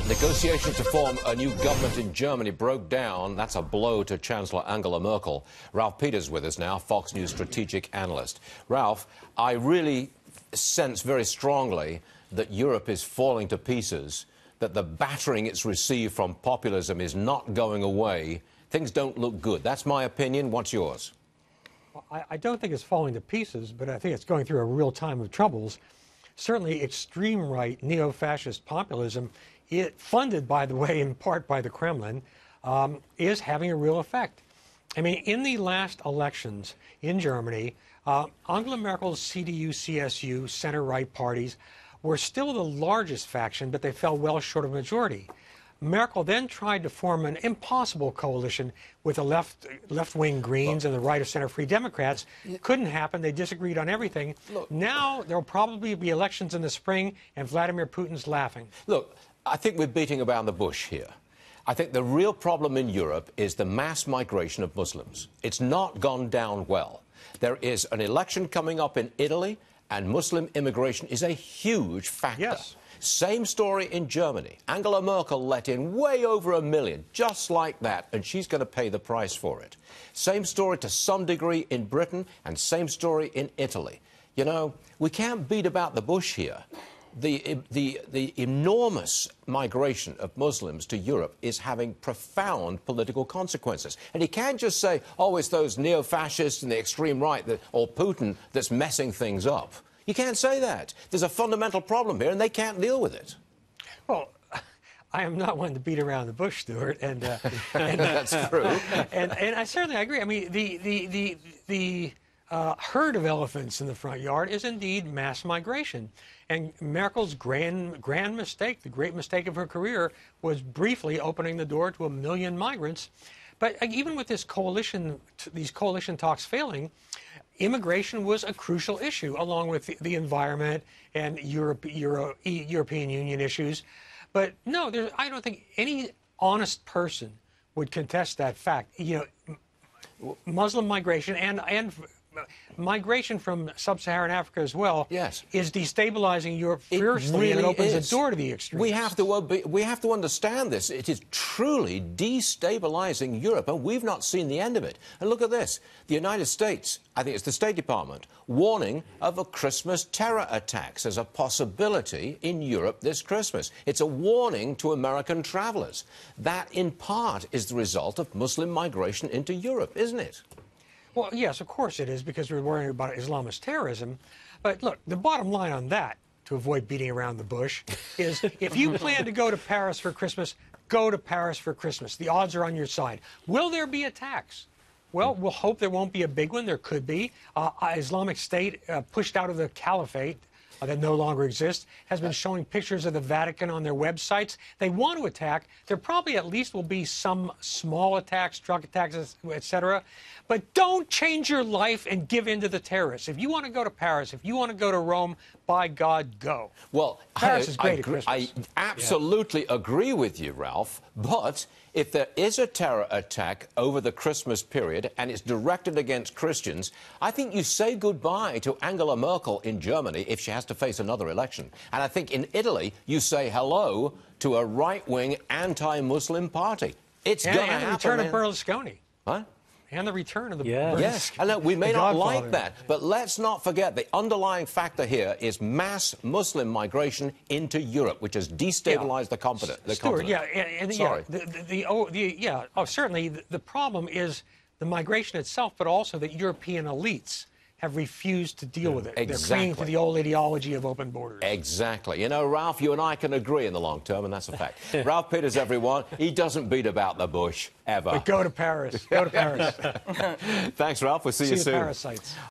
Negotiations to form a new government in Germany broke down. That's a blow to Chancellor Angela Merkel. Ralph Peters with us now, Fox News strategic analyst. Ralph, I really sense very strongly that Europe is falling to pieces, that the battering it's received from populism is not going away. Things don't look good. That's my opinion. What's yours? Well, I don't think it's falling to pieces, but I think it's going through a real time of troubles. Certainly extreme right, neo-fascist populism, funded, by the way, in part by the Kremlin, is having a real effect. I mean, in the last elections in Germany, Angela Merkel's CDU-CSU center-right parties were still the largest faction, but they fell well short of majority. Merkel then tried to form an impossible coalition with the left-wing Greens and the right of center Free Democrats. Couldn't happen. They disagreed on everything. Look, now there will probably be elections in the spring, and Vladimir Putin's laughing. Look, I think we're beating around the bush here. I think the real problem in Europe is the mass migration of Muslims. It's not gone down well. There is an election coming up in Italy, and Muslim immigration is a huge factor. Yes. Same story in Germany. Angela Merkel let in way over 1 million, just like that, and she's going to pay the price for it. Same story to some degree in Britain, and same story in Italy. You know, we can't beat about the bush here. The enormous migration of Muslims to Europe is having profound political consequences. And you can't just say, oh, it's those neo-fascists and the extreme right or Putin that's messing things up. You can't say that. There's a fundamental problem here, and they can't deal with it. Well, I am not one to beat around the bush, Stuart, and that's true. And I certainly agree. I mean, the herd of elephants in the front yard is indeed mass migration. And Merkel's grand mistake, the great mistake of her career, was briefly opening the door to 1 million migrants. But even with this these coalition talks failing, immigration was a crucial issue, along with the environment and European Union issues. But no, I don't think any honest person would contest that fact. You know, Muslim migration and migration from sub-Saharan Africa as well, yes, is destabilizing Europe fiercely, and it opens the door to the extremes. We have to understand this. It is truly destabilizing Europe, and we've not seen the end of it. And look at this. The United States, I think it's the State Department, warning of a Christmas terror attacks as a possibility in Europe this Christmas. It's a warning to American travelers. That, in part, is the result of Muslim migration into Europe, isn't it? Well, yes, of course it is, because we're worrying about Islamist terrorism. But look, the bottom line on that, to avoid beating around the bush, is if you plan to go to Paris for Christmas, go to Paris for Christmas. The odds are on your side. Will there be attacks? Well, we'll hope there won't be a big one. There could be. Islamic State, pushed out of the caliphate, that no longer exists, has been showing pictures of the Vatican on their websites. They want to attack. There probably at least will be some small attacks, drug attacks, etc. But don't change your life and give in to the terrorists. If you want to go to Paris, if you want to go to Rome, by God, go. Well, Paris is great at Christmas. I absolutely agree with you, Ralph. But if there is a terror attack over the Christmas period and it's directed against Christians, I think you say goodbye to Angela Merkel in Germany if she has to face another election. And I think in Italy, you say hello to a right-wing anti-Muslim party. It's going to happen. And the return of Berlusconi. What? And the return of the Yes, I know we may not like that, but let's not forget the underlying factor here is mass Muslim migration into Europe, which has destabilized the continent. Stuart, certainly the problem is the migration itself, but also that European elites have refused to deal with it. Exactly. They're clinging to the old ideology of open borders. Exactly. You know, Ralph, you and I can agree in the long term, and that's a fact. Ralph Peters, everyone, he doesn't beat about the bush, ever. But go to Paris. Go to Paris. Thanks, Ralph. We'll see you soon. See the parasites.